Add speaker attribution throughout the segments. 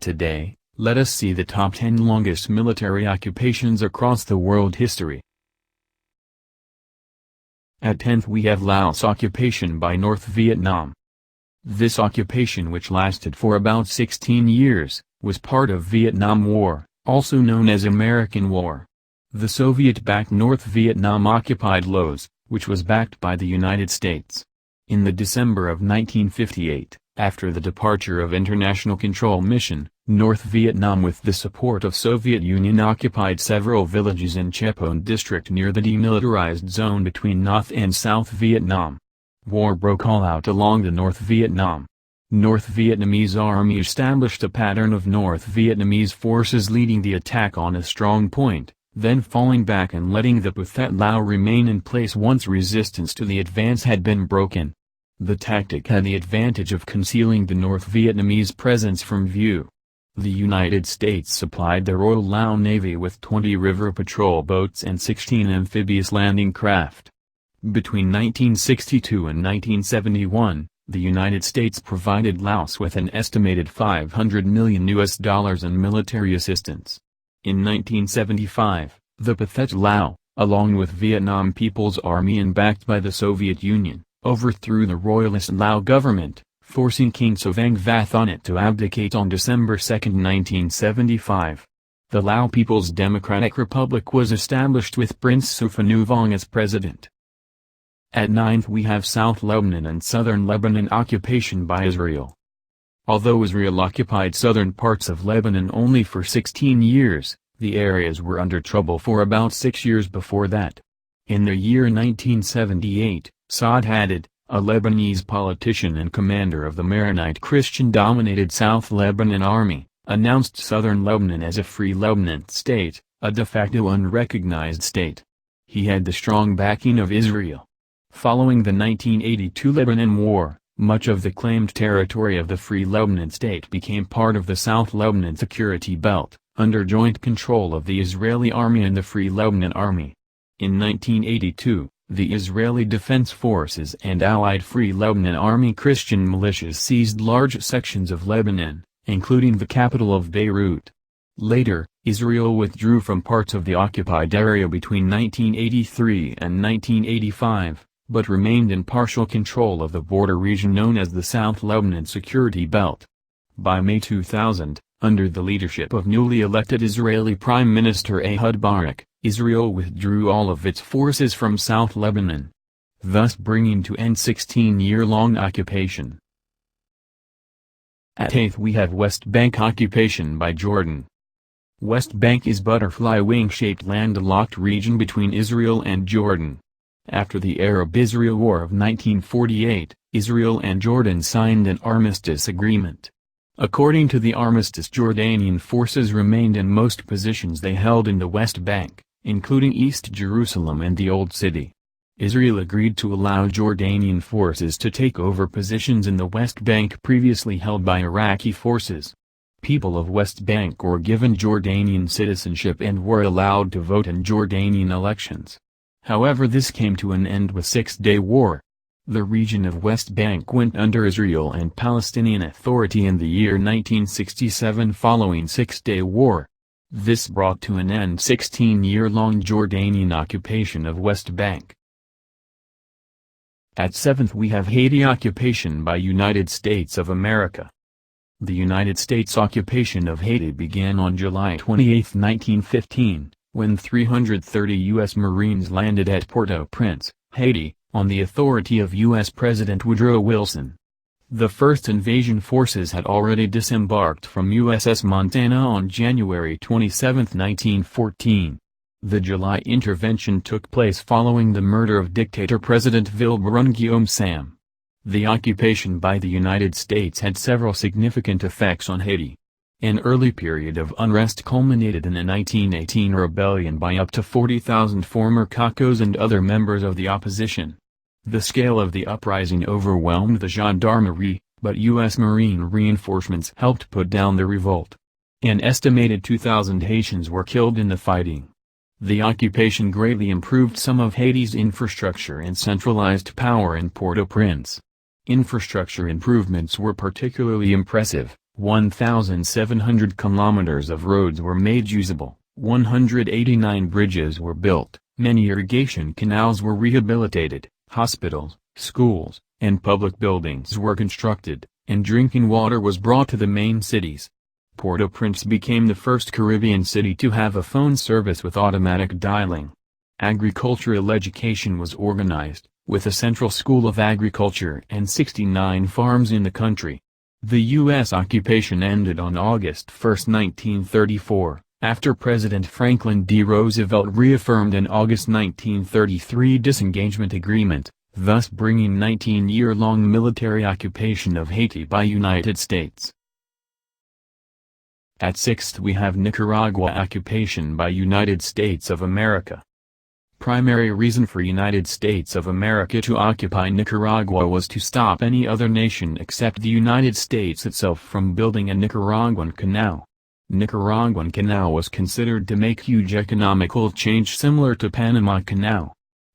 Speaker 1: Today, let us see the top 10 longest military occupations across the world history. At 10th we have Laos occupation by North Vietnam. This occupation, which lasted for about 16 years, was part of Vietnam War, also known as American War. The Soviet-backed North Vietnam occupied Laos, which was backed by the United States. In the December of 1958, after the departure of International Control Mission, North Vietnam with the support of Soviet Union occupied several villages in Chepon district near the demilitarized zone between North and South Vietnam. War broke all out along the North Vietnam. North Vietnamese Army established a pattern of North Vietnamese forces leading the attack on a strong point, then falling back and letting the Pathet Lao remain in place once resistance to the advance had been broken. The tactic had the advantage of concealing the North Vietnamese presence from view. The United States supplied the Royal Lao Navy with 20 river patrol boats and 16 amphibious landing craft. Between 1962 and 1971, the United States provided Laos with an estimated $500 million in military assistance. In 1975, the Pathet Lao, along with Vietnam People's Army and backed by the Soviet Union, overthrew the Royalist Lao government, forcing King Savang Vathonat to abdicate on December 2, 1975. The Lao People's Democratic Republic was established with Prince Siphanuvong as president. At 9th we have South Lebanon and Southern Lebanon occupation by Israel. Although Israel occupied southern parts of Lebanon only for 16 years, the areas were under trouble for about 6 years before that. In the year 1978, Saad Haddad, a Lebanese politician and commander of the Maronite Christian-dominated South Lebanon Army, announced southern Lebanon as a free Lebanon state, a de facto unrecognized state. He had the strong backing of Israel. Following the 1982 Lebanon War, much of the claimed territory of the Free Lebanon State became part of the South Lebanon Security Belt, under joint control of the Israeli Army and the Free Lebanon Army. In 1982, the Israeli Defense Forces and Allied Free Lebanon Army Christian militias seized large sections of Lebanon, including the capital of Beirut. Later, Israel withdrew from parts of the occupied area between 1983 and 1985. But remained in partial control of the border region known as the South Lebanon Security Belt. By May 2000, under the leadership of newly elected Israeli Prime Minister Ehud Barak, Israel withdrew all of its forces from South Lebanon, thus bringing to end 16-year-long occupation. At 8th we have West Bank occupation by Jordan. West Bank is butterfly wing-shaped landlocked region between Israel and Jordan. After the Arab-Israel War of 1948, Israel and Jordan signed an armistice agreement. According to the armistice, Jordanian forces remained in most positions they held in the West Bank, including East Jerusalem and the Old City. Israel agreed to allow Jordanian forces to take over positions in the West Bank previously held by Iraqi forces. People of West Bank were given Jordanian citizenship and were allowed to vote in Jordanian elections. However, this came to an end with Six-Day War. The region of West Bank went under Israel and Palestinian Authority in the year 1967 following Six-Day War. This brought to an end 16-year-long Jordanian occupation of West Bank. At 7th we have Haiti occupation by United States of America. The United States occupation of Haiti began on July 28, 1915. When 330 U.S. Marines landed at Port-au-Prince, Haiti, on the authority of U.S. President Woodrow Wilson. The first invasion forces had already disembarked from USS Montana on January 27, 1914. The July intervention took place following the murder of dictator President Vilbert Guillaume Sam. The occupation by the United States had several significant effects on Haiti. An early period of unrest culminated in a 1918 rebellion by up to 40,000 former Cacos and other members of the opposition. The scale of the uprising overwhelmed the gendarmerie, but U.S. Marine reinforcements helped put down the revolt. An estimated 2,000 Haitians were killed in the fighting. The occupation greatly improved some of Haiti's infrastructure and centralized power in Port-au-Prince. Infrastructure improvements were particularly impressive. 1,700 kilometers of roads were made usable, 189 bridges were built, many irrigation canals were rehabilitated, hospitals, schools, and public buildings were constructed, and drinking water was brought to the main cities. Port-au-Prince became the first Caribbean city to have a phone service with automatic dialing. Agricultural education was organized, with a central school of agriculture and 69 farms in the country. The U.S. occupation ended on August 1, 1934, after President Franklin D. Roosevelt reaffirmed an August 1933 disengagement agreement, thus bringing 19-year-long military occupation of Haiti by United States. At 6th we have Nicaragua occupation by United States of America. Primary reason for United States of America to occupy Nicaragua was to stop any other nation except the United States itself from building a Nicaraguan canal. Nicaraguan Canal was considered to make huge economical change similar to Panama Canal.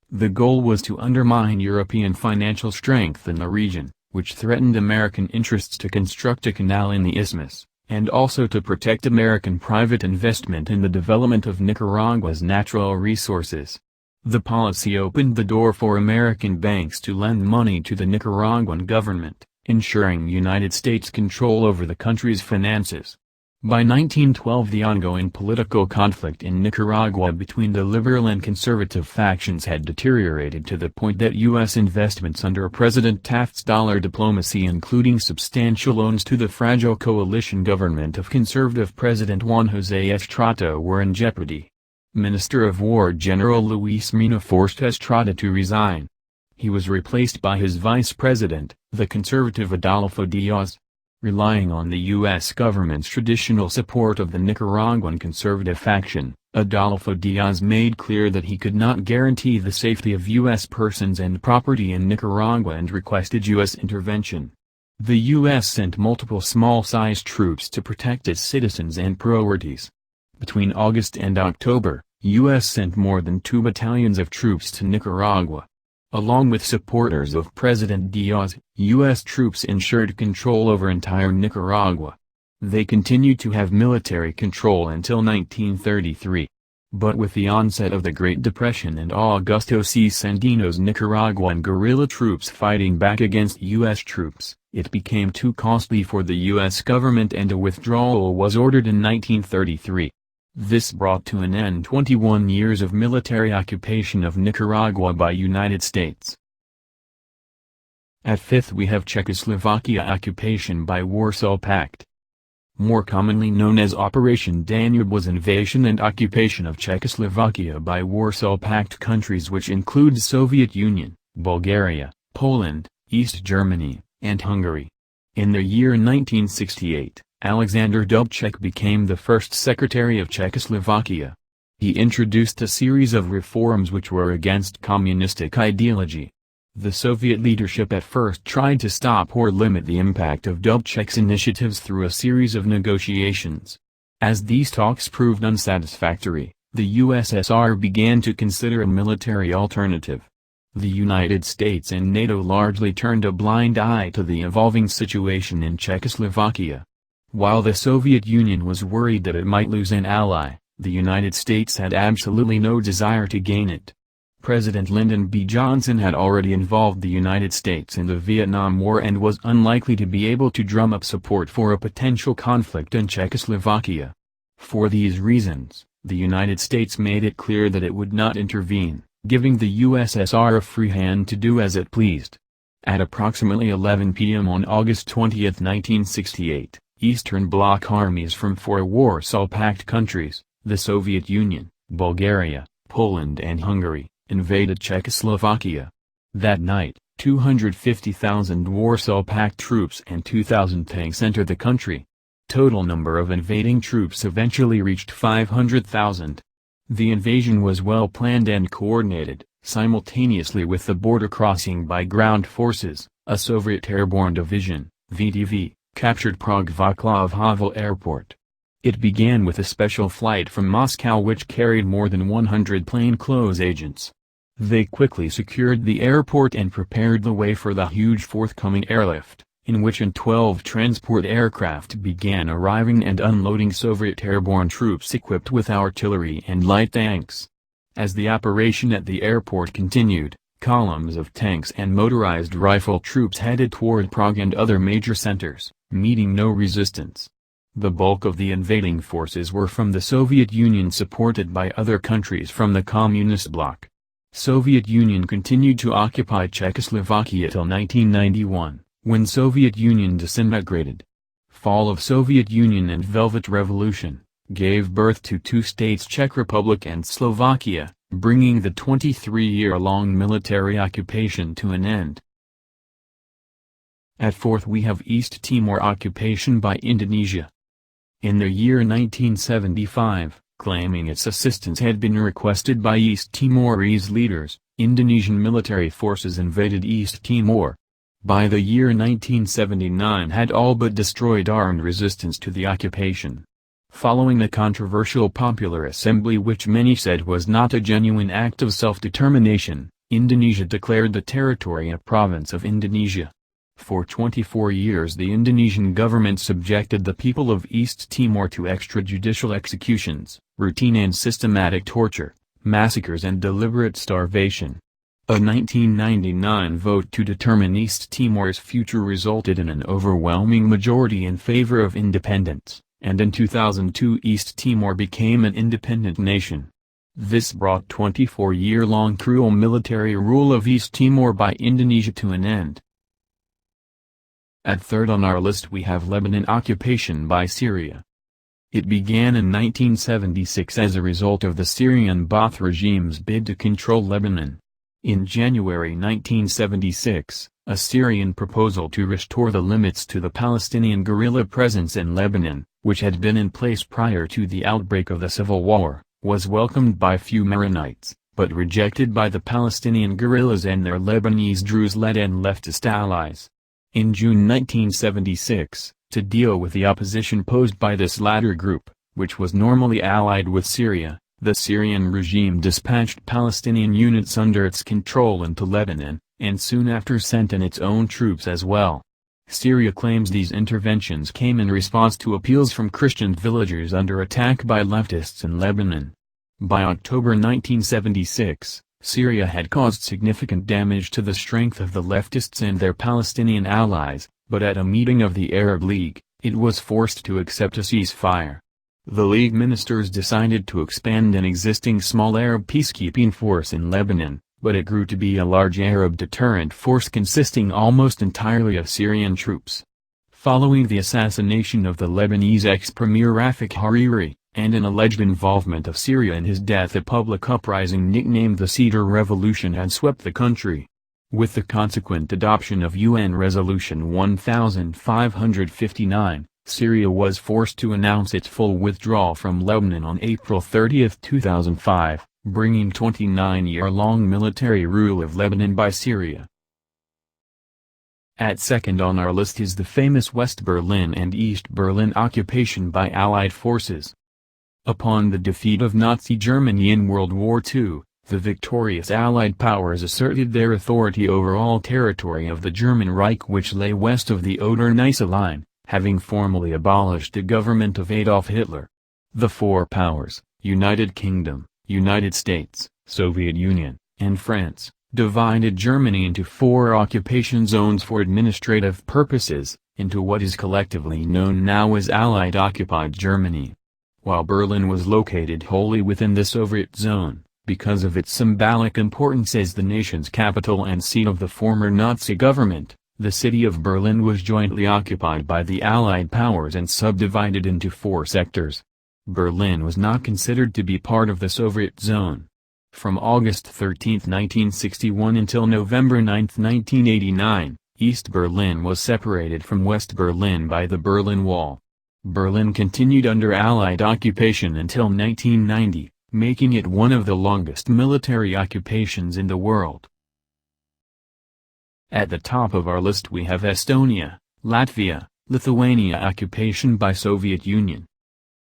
Speaker 1: The goal was to undermine European financial strength in the region, which threatened American interests to construct a canal in the isthmus, and also to protect American private investment in the development of Nicaragua's natural resources. The policy opened the door for American banks to lend money to the Nicaraguan government, ensuring United States control over the country's finances. By 1912 the ongoing political conflict in Nicaragua between the liberal and conservative factions had deteriorated to the point that U.S. investments under President Taft's dollar diplomacy, including substantial loans to the fragile coalition government of conservative President Juan José Estrada, were in jeopardy. Minister of War General Luis Mina forced Estrada to resign. He was replaced by his vice president, the conservative Adolfo Diaz. Relying on the U.S. government's traditional support of the Nicaraguan conservative faction, Adolfo Diaz made clear that he could not guarantee the safety of U.S. persons and property in Nicaragua and requested U.S. intervention. The U.S. sent multiple small-sized troops to protect its citizens and priorities. Between August and October, U.S. sent more than 2 battalions of troops to Nicaragua. Along with supporters of President Diaz, U.S. troops ensured control over entire Nicaragua. They continued to have military control until 1933. But with the onset of the Great Depression and Augusto C. Sandino's Nicaraguan guerrilla troops fighting back against U.S. troops, it became too costly for the U.S. government and a withdrawal was ordered in 1933. This brought to an end 21 years of military occupation of Nicaragua by United States. At 5th we have Czechoslovakia occupation by Warsaw Pact. More commonly known as Operation Danube, was invasion and occupation of Czechoslovakia by Warsaw Pact countries, which include Soviet Union, Bulgaria, Poland, East Germany, and Hungary. In the year 1968, Alexander Dubček became the first Secretary of Czechoslovakia. He introduced a series of reforms which were against communistic ideology. The Soviet leadership at first tried to stop or limit the impact of Dubček's initiatives through a series of negotiations. As these talks proved unsatisfactory, the USSR began to consider a military alternative. The United States and NATO largely turned a blind eye to the evolving situation in Czechoslovakia. While the Soviet Union was worried that it might lose an ally, the United States had absolutely no desire to gain it. President Lyndon B. Johnson had already involved the United States in the Vietnam War and was unlikely to be able to drum up support for a potential conflict in Czechoslovakia. For these reasons, the United States made it clear that it would not intervene, giving the USSR a free hand to do as it pleased. At approximately 11 p.m. on August 20, 1968, Eastern Bloc armies from 4 Warsaw Pact countries, the Soviet Union, Bulgaria, Poland and Hungary, invaded Czechoslovakia. That night, 250,000 Warsaw Pact troops and 2,000 tanks entered the country. Total number of invading troops eventually reached 500,000. The invasion was well planned and coordinated, simultaneously with the border crossing by ground forces. A Soviet airborne division, VDV, captured Prague-Václav Havel Airport. It began with a special flight from Moscow which carried more than 100 plainclothes agents. They quickly secured the airport and prepared the way for the huge forthcoming airlift, in which 12 transport aircraft began arriving and unloading Soviet airborne troops equipped with artillery and light tanks. As the operation at the airport continued, columns of tanks and motorized rifle troops headed toward Prague and other major centers, meeting no resistance. The bulk of the invading forces were from the Soviet Union, supported by other countries from the Communist bloc. Soviet Union continued to occupy Czechoslovakia till 1991, when Soviet Union disintegrated. Fall of Soviet Union and Velvet Revolution gave birth to two states, Czech Republic and Slovakia, bringing the 23-year-long military occupation to an end. At fourth we have East Timor occupation by Indonesia. In the year 1975, claiming its assistance had been requested by East Timorese leaders, Indonesian military forces invaded East Timor. By the year 1979 had all but destroyed armed resistance to the occupation. Following the controversial Popular Assembly, which many said was not a genuine act of self-determination, Indonesia declared the territory a province of Indonesia. For 24 years the Indonesian government subjected the people of East Timor to extrajudicial executions, routine and systematic torture, massacres and deliberate starvation. A 1999 vote to determine East Timor's future resulted in an overwhelming majority in favor of independence, and in 2002 East Timor became an independent nation. This brought 24-year-long cruel military rule of East Timor by Indonesia to an end. At third on our list we have Lebanon occupation by Syria. It began in 1976 as a result of the Syrian Ba'ath regime's bid to control Lebanon. In January 1976, a Syrian proposal to restore the limits to the Palestinian guerrilla presence in Lebanon, which had been in place prior to the outbreak of the civil war, was welcomed by few Maronites, but rejected by the Palestinian guerrillas and their Lebanese Druze-led and leftist allies. In June 1976, to deal with the opposition posed by this latter group, which was normally allied with Syria, the Syrian regime dispatched Palestinian units under its control into Lebanon, and soon after sent in its own troops as well. Syria claims these interventions came in response to appeals from Christian villagers under attack by leftists in Lebanon. By October 1976, Syria had caused significant damage to the strength of the leftists and their Palestinian allies, but at a meeting of the Arab League, it was forced to accept a ceasefire. The League ministers decided to expand an existing small Arab peacekeeping force in Lebanon, but it grew to be a large Arab deterrent force consisting almost entirely of Syrian troops. Following the assassination of the Lebanese ex-premier Rafik Hariri, and an alleged involvement of Syria in his death, a public uprising nicknamed the Cedar Revolution had swept the country. With the consequent adoption of UN Resolution 1559, Syria was forced to announce its full withdrawal from Lebanon on April 30, 2005, bringing 29-year-long military rule of Lebanon by Syria. At second on our list is the famous West Berlin and East Berlin occupation by Allied forces. Upon the defeat of Nazi Germany in World War II, the victorious Allied powers asserted their authority over all territory of the German Reich, which lay west of the Oder-Neisse line, having formally abolished the government of Adolf Hitler. The four powers, United Kingdom, United States, Soviet Union, and France, divided Germany into four occupation zones for administrative purposes, into what is collectively known now as Allied occupied Germany. While Berlin was located wholly within the Soviet zone, because of its symbolic importance as the nation's capital and seat of the former Nazi government, the city of Berlin was jointly occupied by the Allied powers and subdivided into four sectors. Berlin was not considered to be part of the Soviet zone. From August 13, 1961 until November 9, 1989, East Berlin was separated from West Berlin by the Berlin Wall. Berlin continued under Allied occupation until 1990, making it one of the longest military occupations in the world. At the top of our list we have Estonia, Latvia, Lithuania occupation by Soviet Union.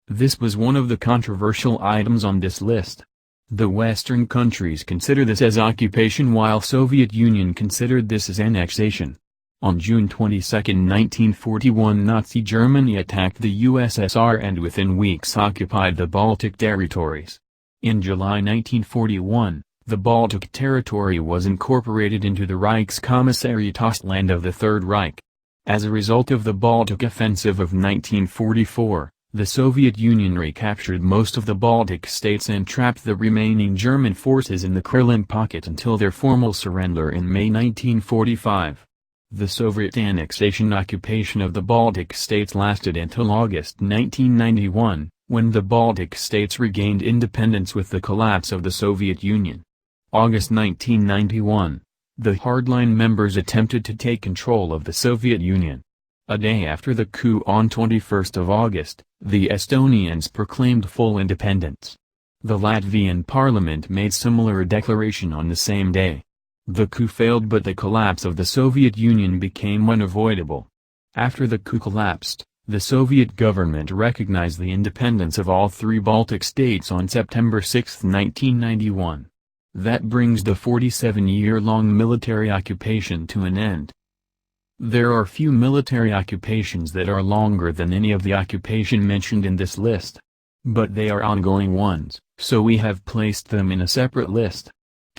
Speaker 1: This was one of the controversial items on this list. The Western countries consider this as occupation while Soviet Union considered this as annexation. On June 22, 1941, Nazi Germany attacked the USSR and within weeks occupied the Baltic territories. In July 1941, the Baltic territory was incorporated into the Reichskommissariat Ostland of the Third Reich. As a result of the Baltic Offensive of 1944, the Soviet Union recaptured most of the Baltic states and trapped the remaining German forces in the Krilin Pocket until their formal surrender in May 1945. The Soviet annexation occupation of the Baltic states lasted until August 1991, when the Baltic states regained independence with the collapse of the Soviet Union. August 1991, the hardline members attempted to take control of the Soviet Union. A day after the coup on 21 August, the Estonians proclaimed full independence. The Latvian parliament made similar declaration on the same day. The coup failed, but the collapse of the Soviet Union became unavoidable. After the coup collapsed, the Soviet government recognized the independence of all three Baltic states on September 6, 1991. That brings the 47-year-long military occupation to an end. There are few military occupations that are longer than any of the occupation mentioned in this list. But they are ongoing ones, so we have placed them in a separate list.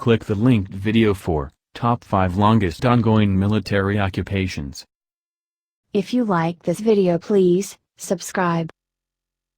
Speaker 1: Click the linked video for Top 5 Longest Ongoing Military Occupations.
Speaker 2: If you like this video, please subscribe.